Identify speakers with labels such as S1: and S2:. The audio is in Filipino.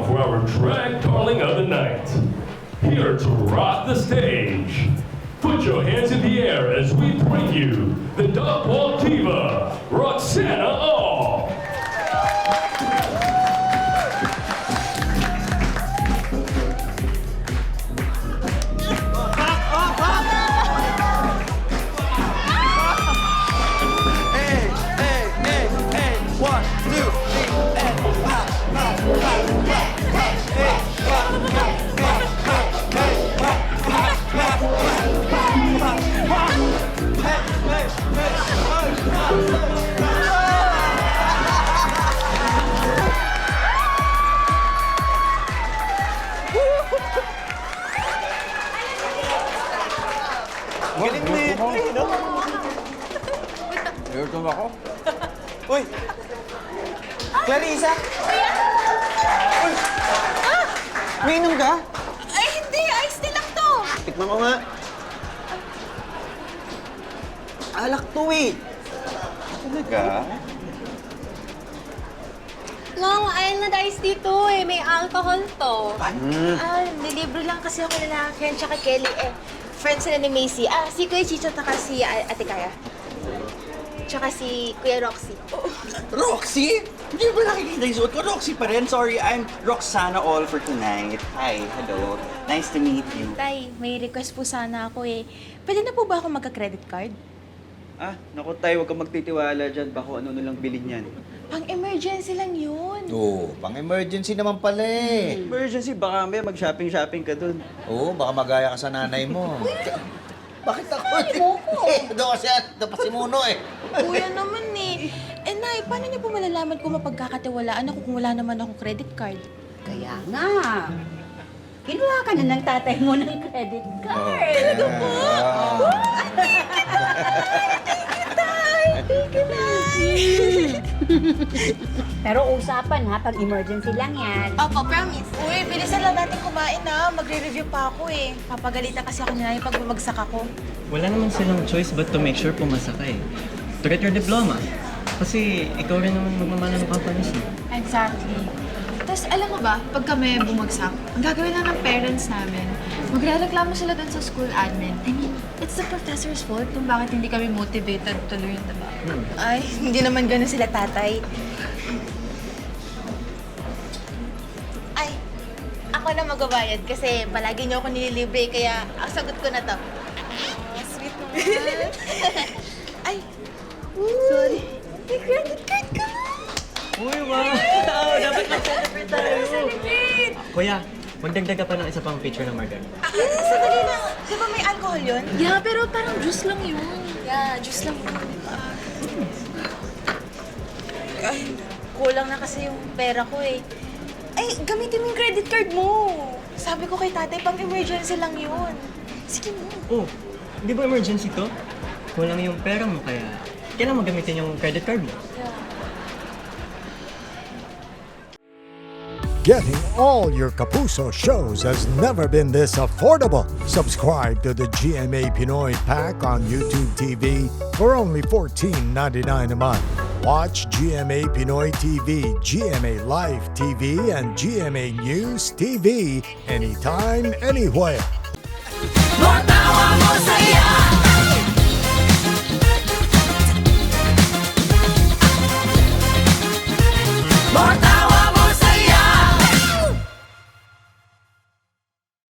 S1: now for our drag darling of the night. Here to rock the stage. Put your hands in the air as we bring you the Dog Walk Diva, Roxana All.
S2: Galing mo yun, no?
S3: Nagulong ako.
S2: Uy! Clarissa! Uy! Umiinom ka?
S4: Ay, hindi! Ice tea lang to!
S2: Tikman ko nga. Alak to eh. Talaga?
S4: Long Island iced tea to eh. May alcohol to. Nilibre lang kasi ako nila Ken tsaka Kelly eh. Friends sila ni Macy. Si Kuya Chicho tsaka si Ate Kaya. Tsaka si Kuya Roxy.
S2: Roxy? Hindi ba nakikita yung suot ko? Roxy pa rin. Sorry, I'm Roxana All for tonight. Hi, hello. Nice to meet you.
S4: Tay, may request po sana ako eh. Pwede na po ba ako magka-credit card?
S2: Naku tayo, huwag kang magtitiwala dyan. Baka ano lang bilhin yan.
S4: Pang-emergency lang yun.
S3: Oo, pang-emergency naman pala eh.
S2: Emergency, baka may mag-shopping ka dun.
S3: Oo, baka magaya ka sa nanay mo. Bakit ako? Doon kasi doon pa si Muno eh.
S4: Kuya naman eh. Nay, paano niyo po malalaman kung mapagkakatiwalaan ako kung wala naman akong credit card?
S5: Kaya nga. Kinuha ka na ng tatay mo ng credit card.
S3: Talaga po?
S5: Pero usapan ha, pag emergency lang yan.
S4: Opo, promise. Uy, bilisan lang natin kumain na. Magre-review pa ako eh. Papagalitan kasi ako nila yung pag bumagsak ako.
S6: Wala naman silang choice but to make sure pumasa ka eh. To get your diploma. Kasi ikaw rin naman magmamana ng companies mo.
S7: Exactly. Tapos alam mo ba, pag kami bumagsak, ang gagawin lang ng parents namin, magre-reklamo sila dun sa school admin. I mean, it's the professor's fault kung bakit hindi kami motivated tuloy yung diba?
S4: Ay, hindi naman ganun sila tatay. Ay, ako na magbabayad kasi palagi niyo ako nililibre kaya ang sagot ko na to. Sweet naman. Ay, sorry. May credit card ka na.
S6: Uy, wow! Dapat mag-celebrate tayo! Kuya, magdagdag ka pa ng isa pang picture ng margarita.
S4: Sandali lang. Di ba may alcohol yun?
S7: Yeah, pero parang juice lang yun.
S4: Yeah, juice lang yun. Ay, kulang na kasi yung pera ko eh. Ay, gamitin mo yung credit card mo. Sabi ko kay tatay, pang emergency lang yun. Sige mo.
S6: Oh, di ba emergency to? Kulang yung pera mo kaya kailangan mo gamitin yung credit card mo.
S8: Getting all your Kapuso shows has never been this affordable. Subscribe to the GMA Pinoy Pack on YouTube TV for only $14.99 a month. Watch GMA Pinoy TV, GMA Live TV, and GMA News TV anytime, anywhere.
S9: Matawa mo saya.